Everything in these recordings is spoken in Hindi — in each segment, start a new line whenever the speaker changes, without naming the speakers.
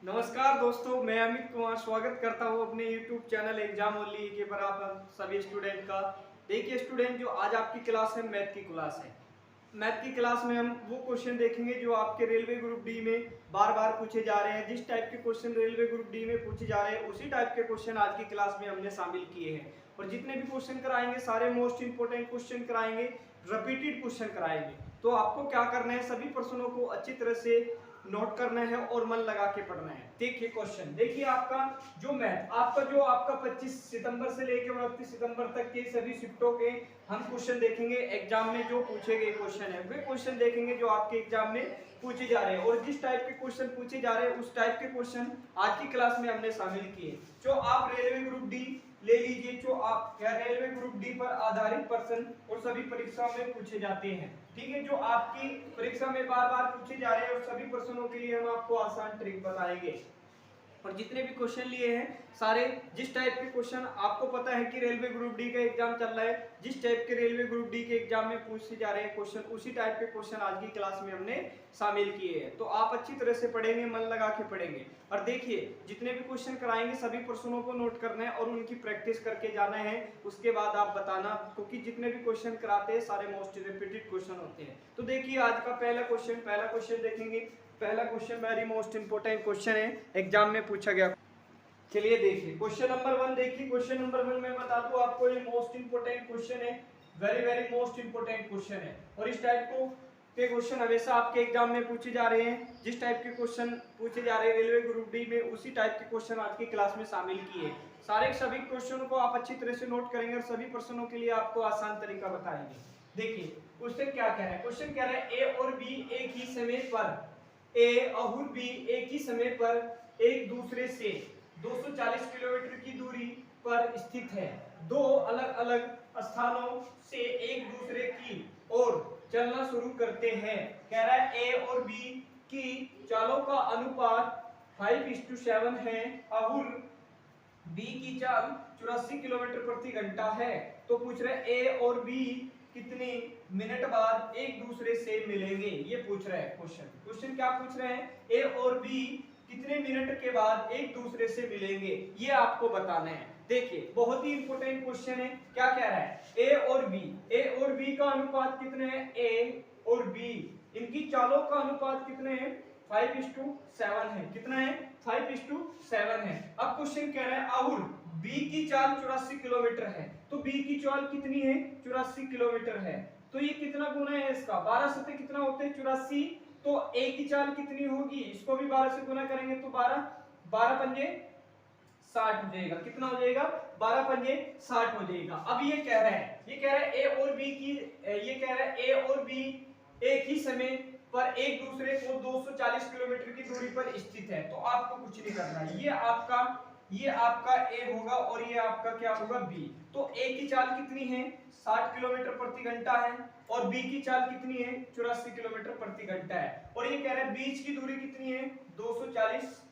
नमस्कार दोस्तों, मैं अमित कुमार स्वागत करता हूं अपने YouTube चैनल एग्जाम ओनली के पर आप सभी स्टूडेंट का। देखिए स्टूडेंट, जो आज आपकी क्लास है मैथ की क्लास है। मैथ की क्लास में हम वो क्वेश्चन देखेंगे जो आपके रेलवे ग्रुप डी में बार बार पूछे जा रहे हैं। जिस टाइप के क्वेश्चन रेलवे ग्रुप डी में पूछे जा रहे हैं उसी टाइप के क्वेश्चन आज की क्लास में हमने शामिल किए हैं। और जितने भी क्वेश्चन कराएंगे सारे मोस्ट इंपोर्टेंट क्वेश्चन कराएंगे, रिपीटेड क्वेश्चन कराएंगे। तो आपको क्या करना है, सभी प्रश्नों को अच्छी तरह से नोट करना है और मन लगा के पढ़ना है। देखिए क्वेश्चन, देखिए आपका जो मैथ आपका 25 सितंबर से लेकर 29 सितंबर तक के सभी शिफ्टों के हम क्वेश्चन देखेंगे। एग्जाम में जो पूछे गए क्वेश्चन है वे क्वेश्चन देखेंगे जो आपके एग्जाम में पूछे जा रहे हैं। और जिस टाइप के क्वेश्चन पूछे जा रहे हैं उस टाइप के क्वेश्चन आज की क्लास में हमने शामिल किए। जो आप रेलवे ग्रुप डी ले लीजिए, जो आप रेलवे ग्रुप डी पर आधारित प्रश्न और सभी परीक्षाओं में पूछे जाते हैं। ठीक है, जो आपकी परीक्षा में बार बार पूछे जा रहे हैं और सभी प्रश्नों के लिए हम आपको आसान ट्रिक बताएंगे। और जितने भी क्वेश्चन लिए हैं सारे जिस टाइप के क्वेश्चन आपको पता है कि रेलवे ग्रुप डी का एग्जाम चल रहा है, जिस टाइप के रेलवे ग्रुप डी के एग्जाम में पूछे जा रहे हैं क्वेश्चन उसी टाइप के क्वेश्चन आज की क्लास में हमने शामिल किए हैं। तो आप अच्छी तरह से पढ़ेंगे, मन लगा के पढ़ेंगे। और देखिए जितने भी क्वेश्चन कराएंगे सभी प्रश्नों को नोट करना है और उनकी प्रैक्टिस करके जाना है। उसके बाद आप बताना, क्योंकि जितने भी क्वेश्चन कराते हैं सारे मोस्ट रिपीटेड क्वेश्चन होते हैं। तो देखिए आज का पहला क्वेश्चन देखेंगे। पहला question very most important question है, एग्जाम में पूछा गया। चलिए देखिए क्वेश्चन नंबर 1। देखिए क्वेश्चन नंबर 1 में बता दूं आपको, ये मोस्ट इंपोर्टेंट क्वेश्चन है, वेरी मोस्ट इंपोर्टेंट क्वेश्चन है। और इस टाइप को के क्वेश्चन हमेशा आपके एग्जाम में पूछे जा रहे हैं। जिस टाइप के क्वेश्चन पूछे जा रहे हैं रेलवे ग्रुप डी में उसी टाइप के क्वेश्चन आज की क्लास में शामिल किए। सारे सभी क्वेश्चनों को आप अच्छी तरह से नोट करेंगे और सभी प्रश्नों के लिए आपको आसान तरीका बताएंगे। देखिए क्वेश्चन क्या कह रहा है, क्वेश्चन कह रहा है ए और बी एक ही समय पर और बी एक ही समय पर एक दूसरे से 240 किलोमीटर की दूरी पर स्थित है। दो अलग अलग स्थानों से एक दूसरे की ओर चलना शुरू करते हैं। कह रहा है ए और बी की चालों का अनुपात 5:7 है और बी की चाल 84 किलोमीटर प्रति घंटा है। तो पूछ रहे ए और बी कितने मिनट बाद एक दूसरे से मिलेंगे, ये पूछ रहा है क्वेश्चन क्या पूछ रहे हैं, ए और बी कितने मिनट के बाद एक दूसरे से मिलेंगे, ये आपको बताना है। देखिए बहुत ही इंपॉर्टेंट क्वेश्चन है। क्या कह रहा है, ए और बी का अनुपात कितने हैं, ए और बी इनकी चालों का अनुपात कितने हैं, 5:7 है। कितना है, 5:7 है। अब क्वेश्चन कह रहा है और बी की चाल 84 किलोमीटर है। तो बी की चाल कितनी है, 84 किलोमीटर है। तो ये कितना गुना है इसका, 12 से कितना होते हैं 84। तो ए की चाल कितनी होगी, इसको भी 12 से गुना करेंगे तो 12 पंजे 60 हो जाएगा। कितना हो जाएगा, 12 पंजे 60 हो जाएगा। अब ये कह रहा है ए और बी की, ये कह रहा है ए और बी एक ही समय पर एक दूसरे को 240 किलोमीटर की दूरी पर स्थित है। तो आपको कुछ नहीं करना है, ये आपका ए होगा और ये आपका क्या होगा, बी। तो ए की चाल कितनी है, 60 किलोमीटर प्रति घंटा है और बी की चाल कितनी है, 84 किलोमीटर प्रति घंटा है। और ये कह रहा है बीच की दूरी कितनी है, 240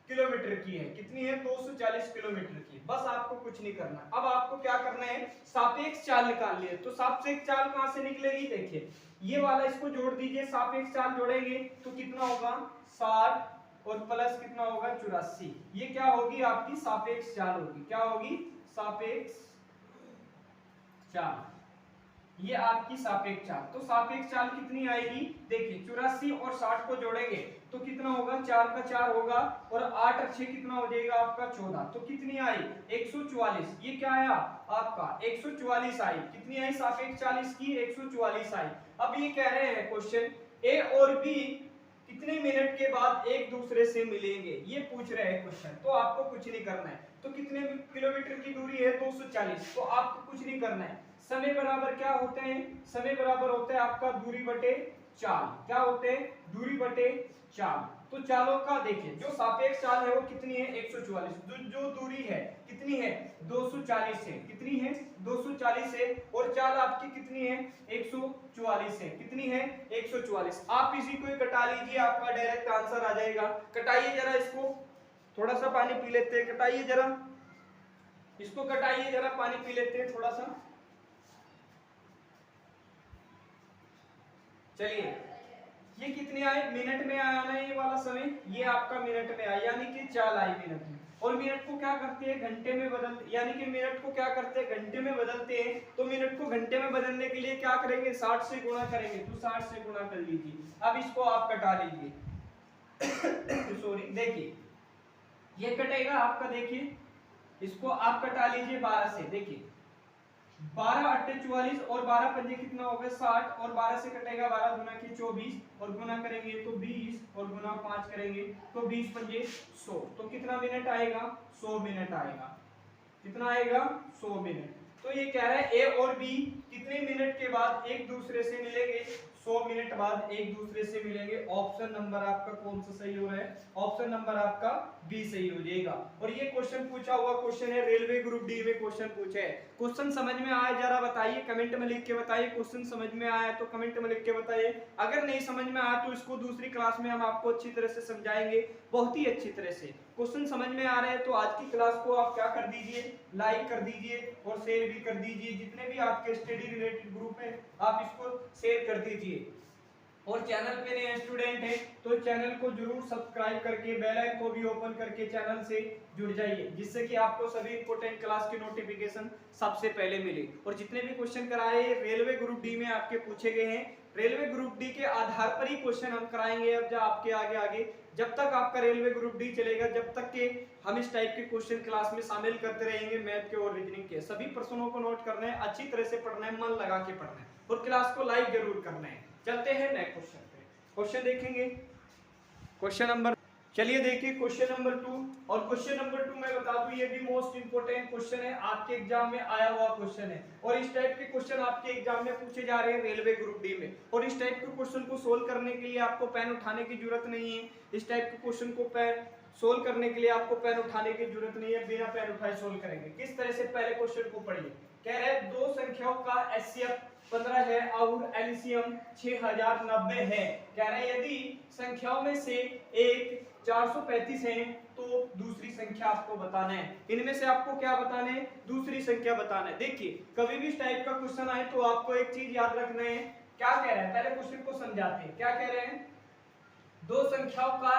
किलोमीटर की है। कितनी है, 240 किलोमीटर की। बस आपको कुछ नहीं करना। अब आपको क्या करना है, सापेक्ष चाल निकालनी है। तो सापेक्ष चाल कहां से निकलेगी, देखिए ये वाला इसको जोड़ दीजिए, सापेक्ष चाल जोड़ेंगे तो कितना होगा, 60 और प्लस कितना होगा, 84। ये क्या होगी, आपकी सापेक्ष चाल होगी। क्या होगी, सापेक्ष चाल, ये आपकी सापेक्ष चाल। तो सापेक्ष चाल कितनी आएगी, देखिए 84 और 60 को जोड़ेंगे तो कितना होगा, 4 का 4 होगा और 8 और 6 कितना हो जाएगा आपका 14। तो कितनी आई, 144। ये क्या आया आपका, 144 आई। कितनी आई सापेक्ष चाल इसकी, 144 आई। अब ये कह रहे हैं क्वेश्चन ए और बी कितने मिनट के बाद एक दूसरे से मिलेंगे, ये पूछ रहे हैं क्वेश्चन। तो आपको कुछ नहीं करना है। तो कितने किलोमीटर की दूरी है, 240। तो आपको कुछ नहीं करना है। समय बराबर क्या होते हैं, समय बराबर होता है आपका दूरी बटे चाल। क्या होते हैं, दूरी बटे चाल। तो चालों का देखिए जो सापेक्ष चाल है वो कितनी है, 144। जो दूरी है कितनी है, 240 है। कितनी है, 240 है। और चाल आपकी कितनी है, 144 है। कितनी है, 144। आप इसी को कटा लीजिए, आपका डायरेक्ट आंसर आ जाएगा। कटाइए जरा इसको, थोड़ा सा पानी पी लेते हैं, कटाइए जरा इसको, कटाइए जरा, पानी पी लेते हैं थोड़ा सा। चलिए ये कितने आए, मिनट में आया ना ये वाला समय, ये आपका मिनट में आया, यानी कि चाल आई मिनट में। और मिनट को क्या करते हैं, घंटे में बदल, यानी कि मिनट को क्या करते हैं, घंटे में बदलते हैं। तो मिनट को घंटे में बदलने के लिए क्या करेंगे, 60 से गुणा करेंगे, तो 60 से गुणा कर लीजिए। अब इसको आप कटा लीजिए सॉरी, देखिए ये कटेगा आपका, देखिए इसको आप कटा लीजिए 12 से, देखिए 12 अट्ठे 44 और 12 पंजे कितना हो गया 60, और 12 से कटेगा 12 गुना की 24 और गुना करेंगे तो 20 और गुना 5 करेंगे तो 20 पंजे 100। तो कितना मिनट आएगा, 100 मिनट आएगा। कितना आएगा, 100 मिनट। तो ये कह रहा है ए और बी कितने मिनट के बाद एक दूसरे से मिलेंगे, 100 मिनट बाद एक दूसरे से मिलेंगे। ऑप्शन नंबर आपका कौन सा सही हो रहा है, ऑप्शन नंबर आपका बी सही हो जाएगा। और ये क्वेश्चन पूछा हुआ क्वेश्चन है, रेलवे ग्रुप डी में क्वेश्चन पूछा है। क्वेश्चन समझ में आया जरा बताइए, कमेंट में लिख के बताइए। क्वेश्चन समझ में आया तो कमेंट में लिख के बताइए, अगर नहीं समझ में आया तो इसको दूसरी क्लास में हम आपको अच्छी तरह से समझाएंगे, बहुत ही अच्छी तरह से। क्वेश्चन समझ में आ रहे हैं तो आज की क्लास को आप क्या कर दीजिए, लाइक कर दीजिए और शेयर भी कर दीजिए। जितने भी आपके स्टडी रिलेटेड ग्रुप है आप इसको शेयर कर दीजिए। और चैनल पे नए स्टूडेंट हैं तो चैनल को जरूर सब्सक्राइब करके बेल आइकन को भी ओपन करके चैनल से जुड़ जाइए, जिससे कि आपको सभी इंपॉर्टेंट क्लास की नोटिफिकेशन सबसे पहले मिले। और जितने भी क्वेश्चन कराए रेलवे ग्रुप डी में आपके पूछे गए हैं, रेलवे ग्रुप डी के आधार पर ही क्वेश्चन हम कराएंगे अब आपके आगे आगे, जब तक आपका रेलवे ग्रुप डी चलेगा, जब तक के हम इस टाइप के क्वेश्चन क्लास में शामिल करते रहेंगे। मैथ के और रीजनिंग के सभी प्रश्नों को नोट करना है, अच्छी तरह से पढ़ना है, मन लगा के पढ़ना है और क्लास को लाइक जरूर करना है। चलते हैं नेक्स्ट क्वेश्चन पे, क्वेश्चन देखेंगे क्वेश्चन नंबर, चलिए देखिए क्वेश्चन नंबर 2। और क्वेश्चन नंबर 2 मैं बता दूं ये भी मोस्ट इंपोर्टेंट क्वेश्चन है, आपके एग्जाम में आया हुआ क्वेश्चन है। और इस टाइप के क्वेश्चन आपके एग्जाम में पूछे जा रहे हैं रेलवे ग्रुप डी में। और इस टाइप के क्वेश्चन को सोल्व करने के लिए आपको पेन उठाने की जरूरत नहीं है। इस टाइप के क्वेश्चन को पेन सोल्व करने के लिए आपको पेन उठाने की जरूरत नहीं है, बिना पेन उठाए सोल्व करेंगे। किस तरह से, पहले क्वेश्चन को पढ़िए। कह रहे हैं दो संख्याओं का एचसीएफ 15 है और एलसीएम 6090 है। कह रहे हैं यदि संख्याओं में से एक 435 है तो दूसरी संख्या आपको बताना है। इनमें से आपको क्या बताना है, दूसरी संख्या बताना है। देखिए कभी भी इस टाइप का क्वेश्चन आए तो आपको एक चीज याद रखना है, क्या कह रहे हैं, पहले क्वेश्चन को समझाते हैं। क्या कह रहे हैं, दो संख्याओं का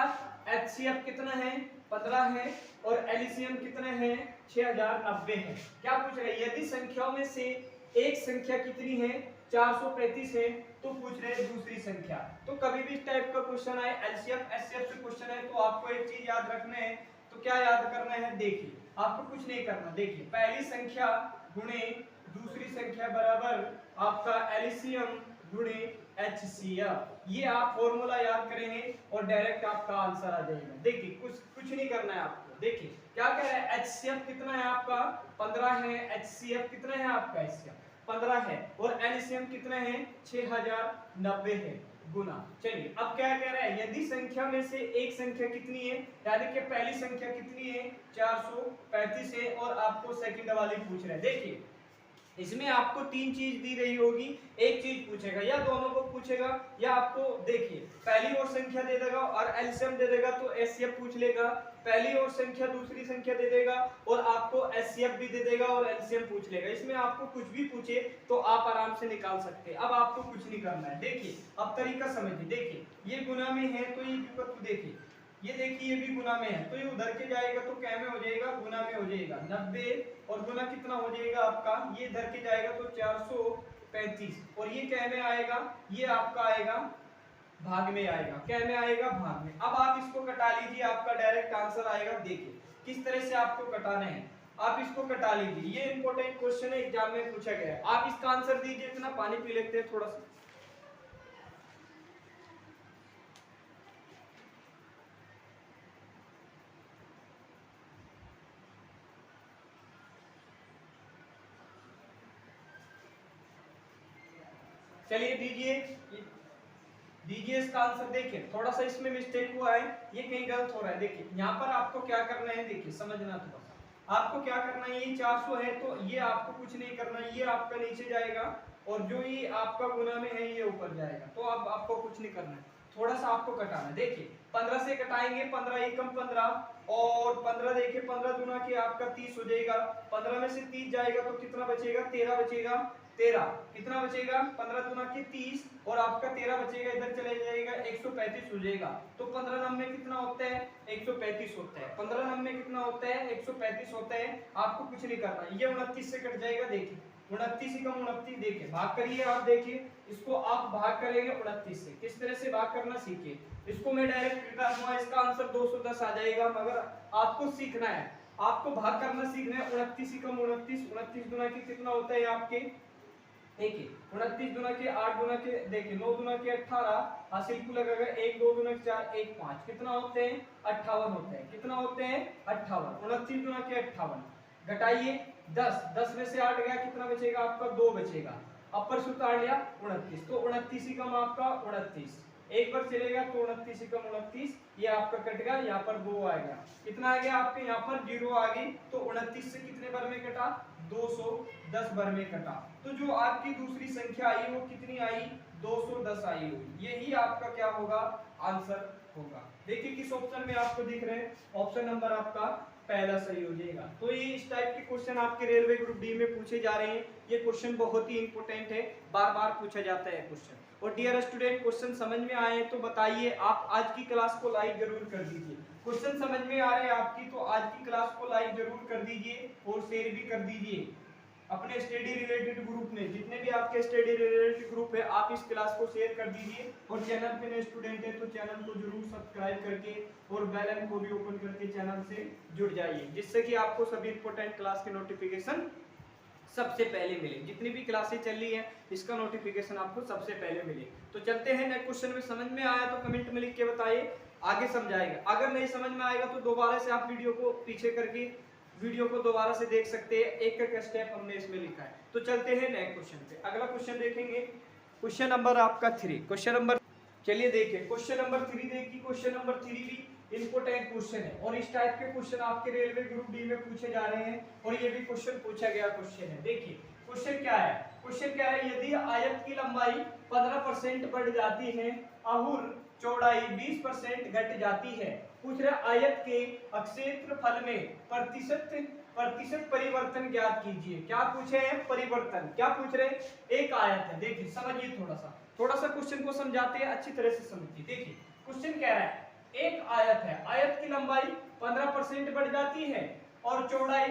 एचसीएफ कितना है 15 है और एलसीएम कितना है 6090 है। क्या पूछ रहे हैं, यदि संख्याओं में से एक संख्या कितनी है 435 है तो पूछ रहे हैं दूसरी संख्या। तो कभी भी इस टाइप का क्वेश्चन आए, एलसीएम एचसीएफ से क्वेश्चन है तो आपको एक चीज याद रखना है। तो क्या याद करना है, देखिए आपको कुछ नहीं करना, देखिए पहली संख्या गुणे दूसरी संख्या बराबर आपका एलसीएम गुणे एचसीएफ, ये आप फॉर्मूला याद करेंगे और डायरेक्ट आपका आंसर आ जाएगा। देखिए कुछ नहीं करना है आपको। देखिए क्या कह रहा है, एचसीएफ कितना है आपका 15 है, एचसीएफ कितना है आपका एचसीएफ 15 है और एलसीएम कितना है 6090 है गुना। चलिए अब क्या कह रहा है, यदि संख्या में से एक संख्या कितनी है, यानी कि पहली संख्या कितनी है 435 है और आपको सेकंड वाली पूछ रहा है। देखिए इसमें आपको तीन चीज दी रही होगी, एक चीज पूछेगा या दोनों को पूछेगा या आपको देखिए पहली और संख्या दे देगा और एलसीएम दे देगा तो एचसीएफ पूछ लेगा, पहली और संख्या दूसरी संख्या दे देगा और आपको एचसीएफ भी दे देगा और एलसीएम पूछ लेगा। इसमें आपको कुछ भी पूछे तो आप आराम से निकाल सकते हैं। अब आपको कुछ नहीं करना है। देखिए अब तरीका समझिए, देखिए ये गुना में है तो ये विपरीत, देखिए ये देखिए ये भी गुना में है तो ये उधर के जाएगा तो क्या में हो जाएगा, गुना में हो जाएगा 90 और गुना कितना हो जाएगा आपका, ये इधर के जाएगा तो 435 और ये क्या में आएगा, ये आपका आएगा भाग में आएगा, क्या में आएगा भाग में। अब आप इसको कटा लीजिए, आपका डायरेक्ट आंसर आएगा। देखिए किस तरह से आपको कटाना है, आप इसको कटा लीजिए। ये इंपॉर्टेंट क्वेश्चन है, एग्जाम में पूछा गया है। आप इसका आंसर दीजिए, इतना पानी पी लेते हैं थोड़ा सा। चलिए दीजिए इसका आंसर। देखिए थोड़ा सा इसमें मिस्टेक हुआ है, ये कहीं गलत हो रहा है। देखिए यहाँ पर आपको क्या करना है, देखिए समझना थोड़ा सा, आपको क्या करना है, ये 400 है तो ये आपको कुछ नहीं करना, ये आपका नीचे जाएगा और जो ये आपका गुना में है ये ऊपर जाएगा। तो अब आपको कुछ नहीं करना है, थोड़ा सा आपको कटाना है। देखिए 15 से कटाएंगे, 15 एकम 15 और 15 देखिए 15 गुना के आपका 30 हो जाएगा, 15 में से 30 जाएगा तो कितना बचेगा 13 बचेगा 13, कितना बचेगा 15 दूना के 30 और आपका 13 बचेगा, इधर चले जाएगा 135 हो जाएगा। तो 15 नंबर कितना होता है 135 होता है। 15 नंबर कितना होता है 135 होता है। आपको कुछ नहीं करना, ये 29 से कट जाएगा। देखिए 29 ही कम 29, देखिए भाग करिए आप, देखिए इसको आप भाग करेंगे 29 से, किस तरह से भाग करना सीखिए। इसको मैं डायरेक्ट कर दूंगा, इसका आंसर 210 आ जाएगा। मगर आपको सीखना है, आपको भाग करना सीखना है। 29 ही कम 29, 29 गुना के कितना होता है आपके, देखिए 29 गुना के 8 गुना के, देखिए 9 गुना के 18, हासिल को लगेगा 1 2 गुना के 4 1 5, कितना होते हैं 58 होते हैं। कितना होते हैं 58। 29 गुना के 58 घटाइए 10, 10 में से 8 गया, कितना बचेगा आपका 2 बचेगा। अपर सूत्र आ गया 29, तो 29 ही कम आपका 29, एक बार चलेगा तो 29 ही कम 29, ये आपका कट गया, यहाँ पर 2 आ गया, कितना आ गया आपके यहाँ पर 0 आ गई। तो 29 से कितने बार में कटा 210 बार में कटा। तो जो आपकी दूसरी संख्या आई वो कितनी आई 210 आई होगी। यही आपका क्या होगा आंसर होगा। देखिए किस ऑप्शन में आपको दिख रहे हैं, ऑप्शन नंबर आपका पहला सही हो जाएगा। तो ये इस टाइप के क्वेश्चन आपके रेलवे ग्रुप डी में पूछे जा रहे हैं। ये क्वेश्चन बहुत ही इंपॉर्टेंट है, बार बार पूछा जाता है क्वेश्चन। और डियर स्टूडेंट क्वेश्चन समझ में आए तो बताइए, आप आज की क्लास को लाइक जरूर कर दीजिए। क्वेश्चन समझ में आ रहे हैं आपकी तो आज की क्लास को लाइक जरूर कर दीजिए और शेयर भी कर दीजिए अपने स्टडी रिलेटेड ग्रुप में। जितने भी आपके स्टडी रिलेटेड ग्रुप है आप इस क्लास को शेयर कर दीजिए। और चैनल पे नए स्टूडेंट है तो चैनल को जरूर सब्सक्राइब करके और बेल आइकन को भी ओपन करके चैनल से जुड़ जाइए, जिससे कि आपको सभी इंपॉर्टेंट क्लास के नोटिफिकेशन सबसे पहले मिले। जितनी भी क्लासेस चल रही है इसका नोटिफिकेशन आपको सबसे पहले मिले। तो चलते हैं नेक्स्ट क्वेश्चन में। समझ में आया तो कमेंट में लिख के बताइए, आगे समझाएगा। अगर नहीं समझ में आएगा तो दोबारा से आप वीडियो को पीछे करके वीडियो को दोबारा से देख सकते हैं, एक एक स्टेप हमने इसमें लिखा है। तो चलते हैं नेक्स्ट क्वेश्चन पे। अगला क्वेश्चन देखेंगे, क्वेश्चन नंबर आपका 3। क्वेश्चन नंबर, चलिए देखिए क्वेश्चन नंबर 3 देखिए। क्वेश्चन नंबर 3 भी इंपोर्टेंट क्वेश्चन है और इस टाइप के क्वेश्चन आपके रेलवे ग्रुप डी में पूछे जा रहे हैं और ये भी क्वेश्चन पूछा गया क्वेश्चन है। देखिए क्वेश्चन क्या है, क्वेश्चन क्या है, यदि आयत की लंबाई 15% बढ़ जाती है और चौड़ाई 20% घट जाती है, पूछ रहे आयत के क्षेत्रफल में प्रतिशत परिवर्तन ज्ञात कीजिए। क्या पूछे हैं परिवर्तन, क्या पूछ रहे हैं, एक आयत है। देखिए समझिए, थोड़ा सा क्वेश्चन को समझाते हैं, अच्छी तरह से समझिए। देखिए क्वेश्चन कह रहा है एक आयत है, आयत की लंबाई 15% बढ़ जाती है और चौड़ाई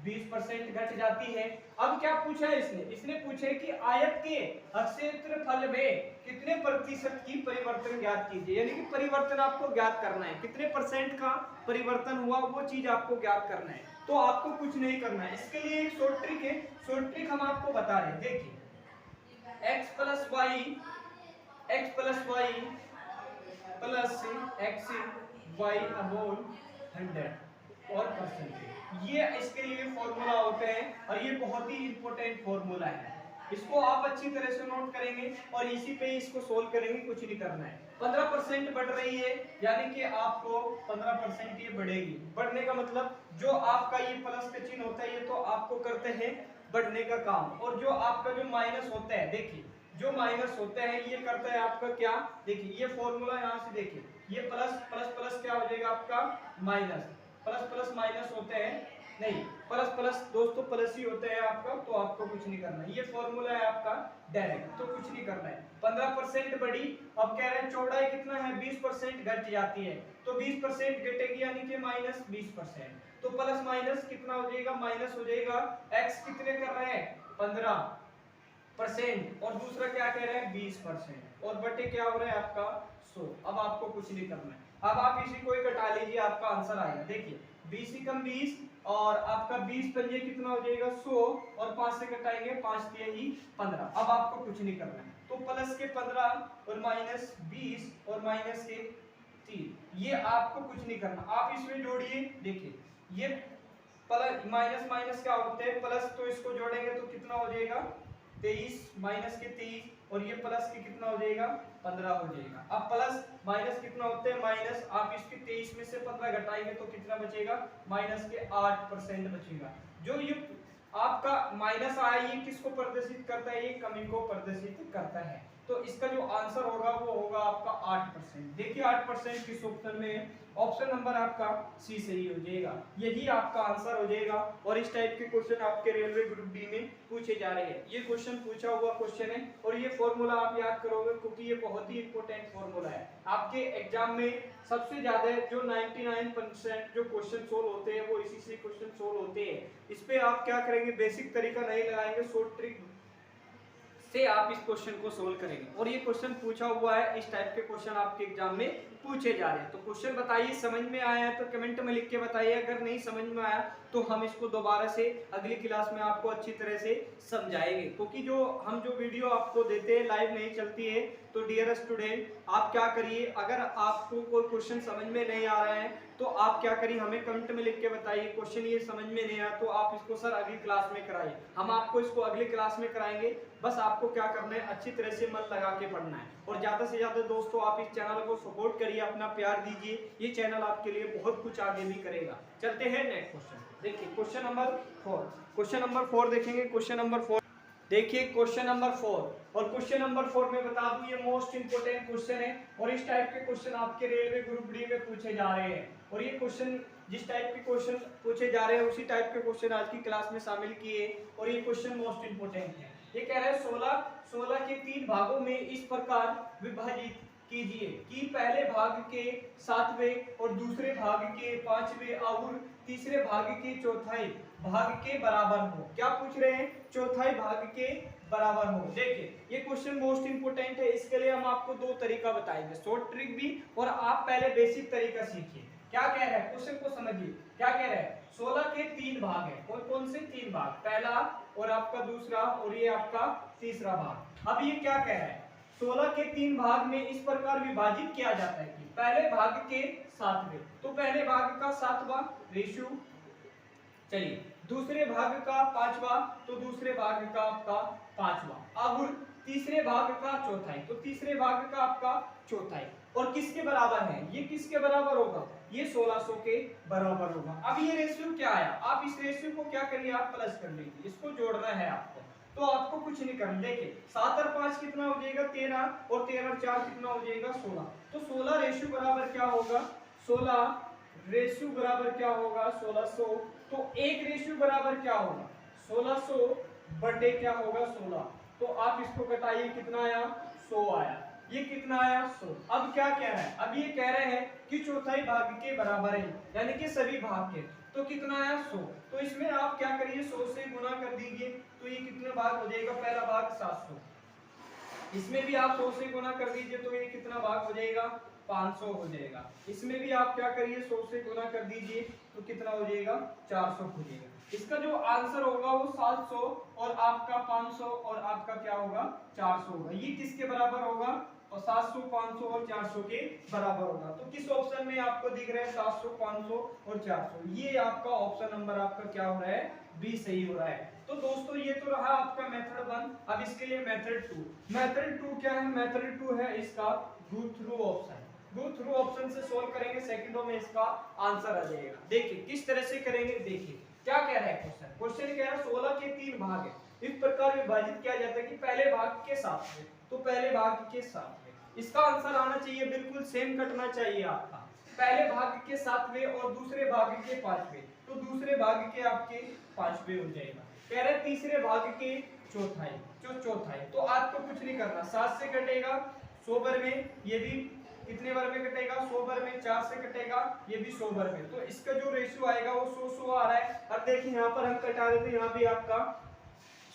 20% घट जाती है। अब क्या पूछा है इसने पूछे कि आयत के क्षेत्रफल में कितने प्रतिशत की परिवर्तन ज्ञात कीजिए, यानी कि परिवर्तन आपको ज्ञात करना है, कितने परसेंट का परिवर्तन हुआ वो चीज आपको ज्ञात करना है। तो आपको कुछ नहीं करना है, इसके लिए एक शॉर्ट ट्रिक है, शॉर्ट ट्रिक हम आपको बता रहे हैं। देखिए x plus y plus x y upon 100 और परसेंटेज, ये इसके लिए फॉर्मूला होते हैं और ये बहुत ही इंपॉर्टेंट फॉर्मूला है। इसको आप अच्छी तरह से नोट करेंगे और इसी पे इसको सोल्व करेंगे, कुछ नहीं करना है। 15% बढ़ रही है यानी कि आपको 15% ये बढ़ेगी। बढ़ने का मतलब जो आपका ये प्लस का चिन्ह होता है ये तो आपको करते हैं बढ़ने का काम, और जो आपका जो माइनस होता है, देखिए जो माइनस होता है ये करता है आपका क्या, देखिए ये फॉर्मूला यहाँ से देखिए, ये प्लस प्लस प्लस क्या हो जाएगा आपका माइनस, प्लस प्लस माइनस होते हैं, नहीं प्लस प्लस दोस्तों प्लस ही होते हैं आपका। तो आपको कुछ नहीं करना है, ये फॉर्मूला है आपका डायरेक्ट, तो कुछ नहीं करना है। 15% बढ़ी, अब कह रहे हैं चौड़ाई कितना है 20% घट जाती है, तो 20% घटेगी यानी कि माइनस 20%, तो प्लस माइनस कितना हो जाएगा माइनस हो जाएगा। x कितने कर रहे हैं 15% और दूसरा क्या कह रहे हैं 20% और बटे क्या हो रहा है आपका 100। अब आपको कुछ नहीं करना है, अब आप इसी को ही घटा लीजिए, आपका आंसर आएगा। देखिए 20 ही कम 20 और आपका 20 पंजे कितना हो जाएगा 100 और 5 से घटाएंगे 5 दिए ही 15। अब आपको कुछ नहीं करना है, तो प्लस के 15 और माइनस 20 और माइनस के 3, ये आपको कुछ नहीं करना, आप इसमें जोड़िए। देखिए ये प्लस माइनस माइनस क्या होते हैं प्लस, तो इसको जोड़ेंगे तो कितना हो जाएगा 23 माइनस के 23 और ये प्लस के कितना हो जाएगा 15 हो जाएगा। अब प्लस माइनस कितना होते हैं माइनस, आप इसके 23 में से 15 घटाएंगे तो कितना बचेगा माइनस के 8% बचेगा। जो ये आपका माइनस आया ये किसको प्रदर्शित करता है, ये कमी को प्रदर्शित करता है। तो इसका जो आंसर होगा वो होगा आपका 8%। देखिए 8% किस ऑप्शन में है, ऑप्शन नंबर आपका सी सही हो जाएगा, यही आपका आंसर हो जाएगा। और इस टाइप के क्वेश्चन आपके रेलवे ग्रुप डी में पूछे जा रहे हैं। ये क्वेश्चन पूछा हुआ क्वेश्चन है और ये फॉर्मूला आप याद करोगे क्योंकि ये बहुत ही इंपॉर्टेंट फॉर्मूला है। आपके एग्जाम में सबसे ज्यादा जो 99% जो क्वेश्चन सोल्व होते हैं वो इसी से क्वेश्चन सोल्व होते हैं। इस पे आप क्या करेंगे, बेसिक तरीका नहीं लगाएंगे, शॉर्ट ट्रिक से आप इस क्वेश्चन को सोल्व करेंगे। और ये क्वेश्चन पूछा हुआ है, इस टाइप के क्वेश्चन आपके एग्जाम में पूछे जा रहे हैं। तो क्वेश्चन बताइए, समझ में आया है तो कमेंट में लिख के बताइए, अगर नहीं समझ में आया तो हम इसको दोबारा से अगली क्लास में आपको अच्छी तरह से समझाएंगे। क्योंकि जो वीडियो आपको देते हैं लाइव नहीं चलती है। तो डियर स्टूडेंट आप क्या करिए, अगर आपको कोई क्वेश्चन समझ में नहीं आ रहा है तो आप क्या करिए, हमें कमेंट में लिख के बताइए क्वेश्चन ये समझ में नहीं आया, तो आप इसको सर अगली क्लास में कराइए, हम आपको इसको अगली क्लास में कराएंगे। बस आपको क्या करना है, अच्छी तरह से मन लगा के पढ़ना है। और ज्यादा से ज्यादा दोस्तों आप इस चैनल को सपोर्ट करिए, अपना प्यार दीजिए, ये चैनल आपके लिए बहुत कुछ आगे भी करेगा। चलते हैं नेक्स्ट क्वेश्चन, देखिए क्वेश्चन नंबर 4। क्वेश्चन नंबर 4 देखेंगे, क्वेश्चन नंबर 4 देखिए, क्वेश्चन नंबर 4। और क्वेश्चन नंबर 4 में बता दूं ये मोस्ट इंपोर्टेंट क्वेश्चन है और इस टाइप के क्वेश्चन आपके रेलवे ग्रुप डी में पूछे जा रहे हैं। और ये क्वेश्चन जिस टाइप के क्वेश्चन पूछे जा रहे हैं उसी टाइप के क्वेश्चन आज की क्लास में शामिल किए और ये क्वेश्चन मोस्ट इंपोर्टेंट है। ये कह रहा है 16 के 3 भागों में इस प्रकार विभाजित कीजिए कि पहले भाग के 7वें और दूसरे भाग के 5वें और तीसरे भाग के चौथाई भाग के बराबर हो। क्या पूछ रहे हैं, चौथाई भाग के बराबर हो। देखिए ये क्वेश्चन मोस्ट इंपोर्टेंट है, इसके लिए हम आपको 2 तरीका बताएंगे, शॉर्ट ट्रिक भी, और आप पहले बेसिक तरीका सीखिए। क्या कह रहा है क्वेश्चन को समझिए, क्या कह रहा है, 16 के 3 भाग है, और कौन से 3 भाग, पहला और आपका दूसरा और ये आपका तीसरा भाग। अब ये क्या कह रहा है, 16 के 3 भाग में इस प्रकार विभाजित किया जाता है कि पहले भाग के 7वें, तो पहले भाग का 7वां रेशियो, चलिए दूसरे भाग का 5वां, तो दूसरे भाग का आपका 5वां, अब तीसरे भाग का चौथाई, तो तीसरे भाग का आपका चौथाई। और किसके बराबर है, ये किसके बराबर होगा, ये 1600 के बराबर होगा। अब ये रेशियो क्या आया, आप इस रेशियो को क्या करिए, आप प्लस कर लीजिए, इसको जोड़ना है आपको, तो आपको कुछ नहीं करना। देखिए 7 और 5 कितना हो जाएगा 13, और 13 और 4 कितना हो जाएगा 16, तो 16 रेशियो बराबर क्या होगा, 16 रेशियो बराबर क्या होगा 1600, तो एक रेशियो बराबर क्या होगा 1600 बटे क्या होगा 16, तो आप इसको घटाइए, कितना आया 100 आया, ये कितना आया 100। अब क्या कह रहा है, अब ये कह रहे हैं कि चौथाई भाग के बराबर है, यानी कि सभी भाग के, तो कितना आया 100, तो इसमें आप क्या करिए 100 से गुना कर दीजिए, तो ये कितना भाग हो जाएगा, पहला भाग 700, इसमें भी आप 100 से गुना कर दीजिए, तो ये कितना भाग हो जाएगा 500 हो जाएगा, इसमें भी आप क्या करिए 100 से गुना कर दीजिए, तो कितना हो जाएगा 400 हो जाएगा। इसका जो आंसर होगा वो 700 और आपका 500 और आपका क्या होगा 400 होगा। ये किसके बराबर होगा, और 700, 500 और 400 के बराबर होगा। तो किस ऑप्शन में आपको दिख रहा है 700, 500 और 400, ये आपका ऑप्शन नंबर आपका क्या हो रहा है, बी सही हो रहा है। तो दोस्तों ये तो रहा आपका मेथड 1। अब इसके लिए मेथड 2। मेथड 2 क्या है, मेथड 2 है इसका go through option. Go through option से सोल्व करेंगे, सेकंडों में इसका आंसर आ जाएगा। देखिए किस तरह से करेंगे, देखिए क्या कह रहा है क्वेश्चन, क्वेश्चन कह रहा है 16 के 3 भाग है, इस प्रकार विभाजित किया जाता है कि पहले भाग के 7वें, तो पहले भाग के 7वें, इसका आंसर आना चाहिए बिल्कुल सेम कटना चाहिए आपका, पहले भाग के 7वें और दूसरे भाग के 5वें, तो दूसरे भाग के आपके 5वें हो जाएगा। कह रहे तीसरे भाग के चौथाई, जो चौथाई, तो आपको कुछ नहीं करना, 7 से कटेगा 100 बार में, ये भी कितने बार में कटेगा 100 बार में, 4 से कटेगा ये भी 100 बार में, तो इसका जो रेशियो आएगा वो 100 आ रहा है। अब देखिए यहाँ पर हम कटा रहे थे, यहाँ भी आपका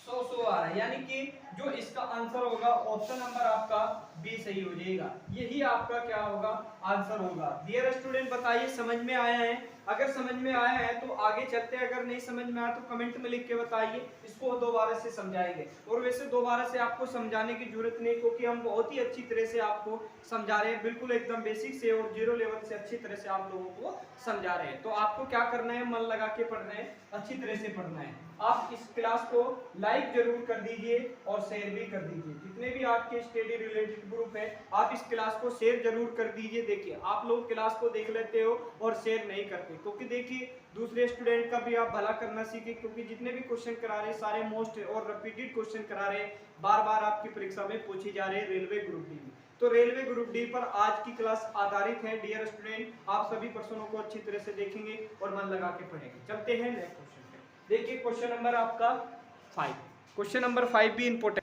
100 आ रहा है, यानी कि जो इसका आंसर होगा ऑप्शन नंबर आपका बी सही हो जाएगा, यही आपका क्या होगा आंसर होगा। डियर स्टूडेंट बताइए समझ में आया है, अगर समझ में आया है तो आगे चलते हैं, अगर नहीं समझ में आया तो कमेंट में लिख के बताइए, इसको दोबारा से समझाएंगे। और वैसे दोबारा से आपको समझाने की जरूरत नहीं, क्योंकि हम बहुत ही अच्छी तरह से आपको समझा रहे हैं, बिल्कुल एकदम बेसिक से और 0 लेवल से अच्छी तरह से आप लोगों को समझा रहे हैं। तो आपको क्या करना है, मन लगा के पढ़ना है, अच्छी तरह से पढ़ना है। आप इस क्लास को लाइक जरूर कर दीजिए और शेयर भी कर दीजिए, जितने भी आपके स्टडी रिलेटेड ग्रुप है आप इस क्लास को शेयर जरूर कर दीजिए। देखिए आप लोग क्लास को देख लेते हो और शेयर नहीं करते पे, क्योंकि देखिए दूसरे स्टूडेंट का भी आप भला करना सीखे, क्योंकि जितने भी क्वेश्चन करा रहे हैं सारे मोस्ट और रिपीटेड क्वेश्चन करा रहे हैं, बार बार आपकी परीक्षा में पूछे जा रहे हैं रेलवे ग्रुप डी में। तो रेलवे ग्रुप डी पर आज की क्लास आधारित है। डियर स्टूडेंट, आप सभी प्रश्नों को अच्छी तरह से देखेंगे और मन लगा के पढ़ेंगे। चलते हैं नेक्स्ट क्वेश्चन पे। देखिए क्वेश्चन नंबर आपका 5, क्वेश्चन नंबर 5 भी इंपॉर्टेंट।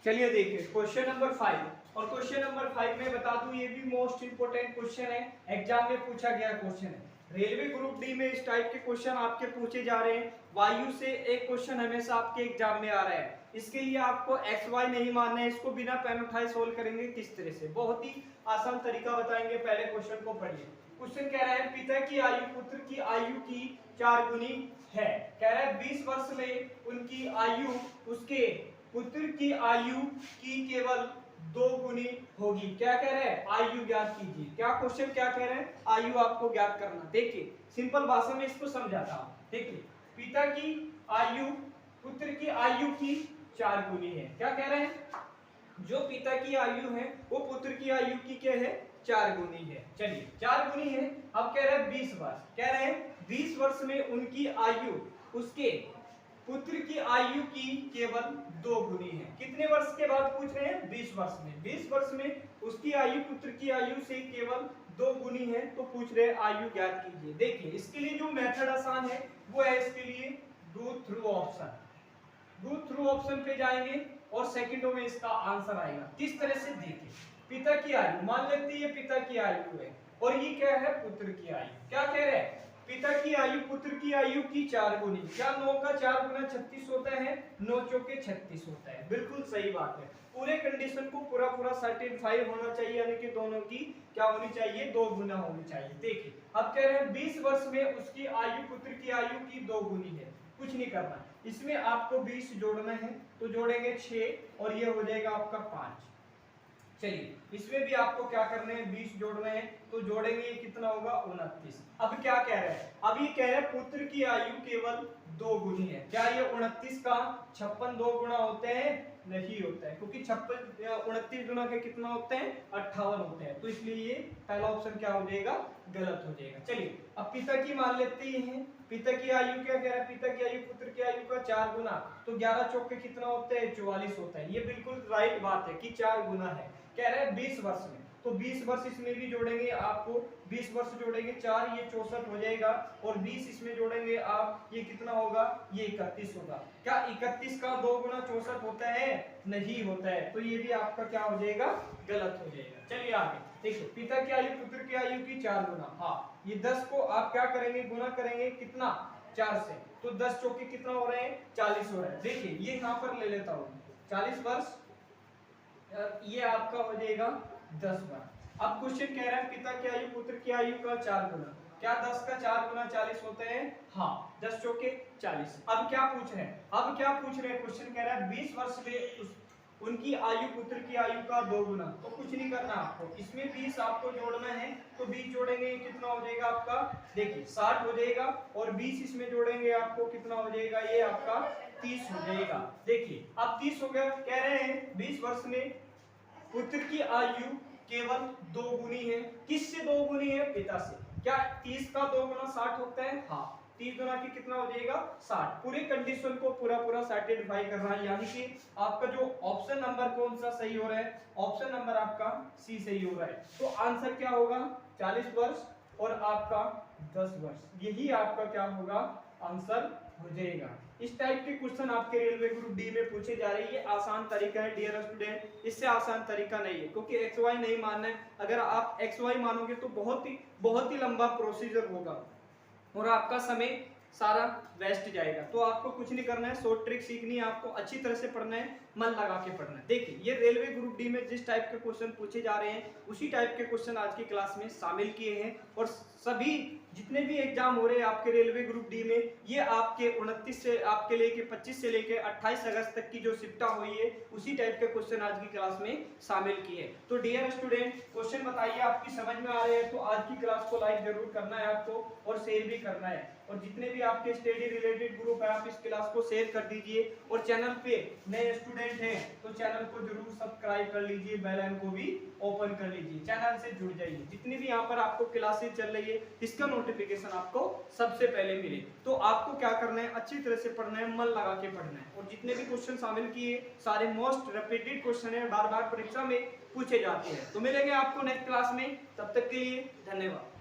चलिए देखिए क्वेश्चन नंबर 5, और क्वेश्चन नंबर 5 में बता दूं ये भी मोस्ट इंपोर्टेंट क्वेश्चन है, एग्जाम में पूछा गया क्वेश्चन है। रेलवे ग्रुप डी में इस टाइप के क्वेश्चन आपके पूछे जा रहे हैं। वायु से एक क्वेश्चन हमेशा आपके एग्जाम में आ रहा है। इसके लिए आपको एक्स वाई नहीं मानना है, इसको बिना पेन उठाए सोल्व करेंगे किस तरह से, बहुत ही आसान तरीका बताएंगे। पहले क्वेश्चन को पढ़िए। क्वेश्चन कह रहा है पिता की आयु पुत्र की आयु की 4 गुनी है। कह रहा है 20 वर्ष में उनकी आयु उसके पुत्र की आयु की केवल 2 गुनी होगी। क्या कह रहे हैं? आयु ज्ञात कीजिए। क्या क्वेश्चन क्या कह रहे हैं? आयु आपको ज्ञात करना। देखिए सिंपल भाषा में इसको समझाता हूं। देखिए पिता की आयु पुत्र की आयु की 4 गुनी है। क्या कह रहे हैं? जो पिता की आयु है वो पुत्र की आयु की क्या है? 4 गुनी है। चलिए 4 गुनी है। अब कह रहे हैं 20 वर्ष। कह रहे हैं 20 वर्ष में उनकी आयु उसके पुत्र की आयु की केवल 2 गुनी है। कितने वर्ष के बाद पूछ रहे हैं? 20 वर्ष में। 20 वर्ष में उसकी आयु पुत्र की आयु से केवल 2 गुनी है, तो पूछ रहे हैं आयु ज्ञात कीजिए। देखिए इसके लिए जो मेथड आसान है वो है इसके लिए do through option. Do through option पे जाएंगे और सेकंडों में इसका आंसर आएगा। किस तरह से? देखिए पिता की आयु मान लेते हैं ये पिता की आयु है और ये क्या है? पुत्र की आयु। क्या कह रहे हैं? पिता की आयु पुत्र की आयु की 4 गुनी। क्या 9 का 4 गुना 36 होता है? 9 चौके 36 होता है। बिल्कुल सही बात है। पूरे कंडीशन को पूरा सर्टिफाई होना चाहिए, यानी कि दोनों की क्या होनी चाहिए? 2 गुना होनी चाहिए। देखिए अब कह रहे हैं 20 वर्ष में उसकी आयु पुत्र की आयु की 2 गुनी है। कुछ नहीं करना, इसमें आपको 20 जोड़ना है, तो जोड़ेंगे 6 और ये हो जाएगा आपका 5। चलिए इसमें भी आपको क्या करने हैं? 20 जोड़ने हैं, तो जोड़ेंगे ये कितना होगा? 29। अब क्या कह रहे हैं? अब ये कह रहे हैं पुत्र की आयु केवल 2 गुनी है। क्या ये 29 का 56 2 गुना होते हैं? नहीं होता है, क्योंकि 29 गुना के कितना होते हैं? 58 होते हैं। तो इसलिए ये पहला ऑप्शन क्या हो जाएगा? गलत हो जाएगा। चलिए अब पिता की मान लेते हैं। पिता की आयु क्या कह रहा है? पिता की आयु पुत्र की आयु का 4 गुना, तो 11 चौके कितना होते हैं? 44 होता है। ये बिल्कुल राइट बात है कि 4 गुना है। कह रहे हैं 20 वर्ष में, तो 20 वर्ष इसमें भी जोड़ेंगे आपको। 20 वर्ष जोड़ेंगे 4, ये 64 हो जाएगा, और 20 इसमें जोड़ेंगे आप, ये कितना होगा? ये 31 होगा। क्या 31 का 2 गुना 64 होता है? नहीं होता है। तो ये भी आपका क्या हो जाएगा? गलत हो जाएगा। चलिए आगे देखिए, पिता की आयु पुत्र की आयु की 4 गुना। हाँ, ये 10 को आप क्या करेंगे? गुना करेंगे कितना? 4 से, तो 10 चौके कितना हो रहे हैं? 40 हो रहा है। देखिए ये यहाँ पर ले लेता हूँ 40 वर्ष, ये आपका हो जाएगा 10 वर्ष। अब क्वेश्चन कह रहा है पिता की आयु पुत्र की आयु का 4 गुना। क्या 10 का 4 गुना 40 होते हैं? हाँ, 10 चौके 40। अब क्या पूछ रहे हैं? अब क्या पूछ रहे हैं? क्वेश्चन कह रहा है 20 वर्ष में उनकी आयु पुत्र की आयु का 2 गुना। तो कुछ नहीं करना आपको, इसमें 20 आपको जोड़ना है, तो 20 जोड़ेंगे कितना हो जाएगा आपका? देखिए 60 हो जाएगा, और 20 इसमें जोड़ेंगे आपको कितना हो जाएगा? ये आपका 30 हो जाएगा। देखिए अब 30 हो गया। कह रहे हैं 20 वर्ष में पुत्र की आयु केवल 2 गुनी है। किससे 2 गुनी है? पिता से। क्या 30 का 2 गुना 60 होता है? हाँ, 30 गुना की कितना हो जाएगा? 60। पूरे कंडीशन को पूरा सेटिस्फाई करना है, यानी कि आपका जो ऑप्शन नंबर कौन सा सही हो रहा है? ऑप्शन नंबर आपका सी सही हो रहा है। तो आंसर क्या होगा? 40 वर्ष और आपका 10 वर्ष। यही आपका क्या होगा? आंसर हो जाएगा। इस टाइप के क्वेश्चन आपके रेलवे ग्रुप डी में पूछे जा रहे हैं। ये आसान तरीका है डियर स्टूडेंट, इससे आसान तरीका नहीं है, क्योंकि एक्स वाई नहीं मानना है। अगर आप एक्स वाई मानोगे तो बहुत ही लंबा प्रोसीजर होगा और आपका समय सारा वेस्ट जाएगा। तो आपको कुछ नहीं करना है, शॉर्ट ट्रिक सीखनी है, आपको अच्छी तरह से पढ़ना है, मन लगा के पढ़ना है। देखिए ये रेलवे ग्रुप डी में जिस टाइप के क्वेश्चन पूछे जा रहे हैं उसी टाइप के क्वेश्चन आज की क्लास में शामिल किए हैं, और सभी जितने भी एग्जाम हो रहे हैं आपके रेलवे ग्रुप डी में, ये आपके 29 से आपके लेके 25 से लेके 28 अगस्त तक की जो शिफ्टा हुई है उसी टाइप के क्वेश्चन आज की क्लास में शामिल किए। तो डियर स्टूडेंट, क्वेश्चन बताइए आपकी समझ में आ रहे हैं? तो आज की क्लास को लाइक जरूर करना है आपको, और शेयर भी करना है, और जितने भी आपके स्टडी रिलेटेड ग्रुप है आप इस क्लास को शेयर कर दीजिए। और चैनल पे नए स्टूडेंट हैं तो चैनल को जरूर सब्सक्राइब कर लीजिए, बेल आइकन को भी ओपन कर लीजिए, चैनल से जुड़ जाइए। जितनी भी यहाँ पर आपको क्लासेस चल रही है इसका नोटिफिकेशन आपको सबसे पहले मिले। तो आपको क्या करना है, अच्छी तरह से पढ़ना है, मन लगा के पढ़ना है, और जितने भी क्वेश्चन शामिल किए सारे मोस्ट रिपीटेड क्वेश्चन है, बार बार परीक्षा में पूछे जाते हैं। तो मिलेंगे आपको नेक्स्ट क्लास में, तब तक के लिए धन्यवाद।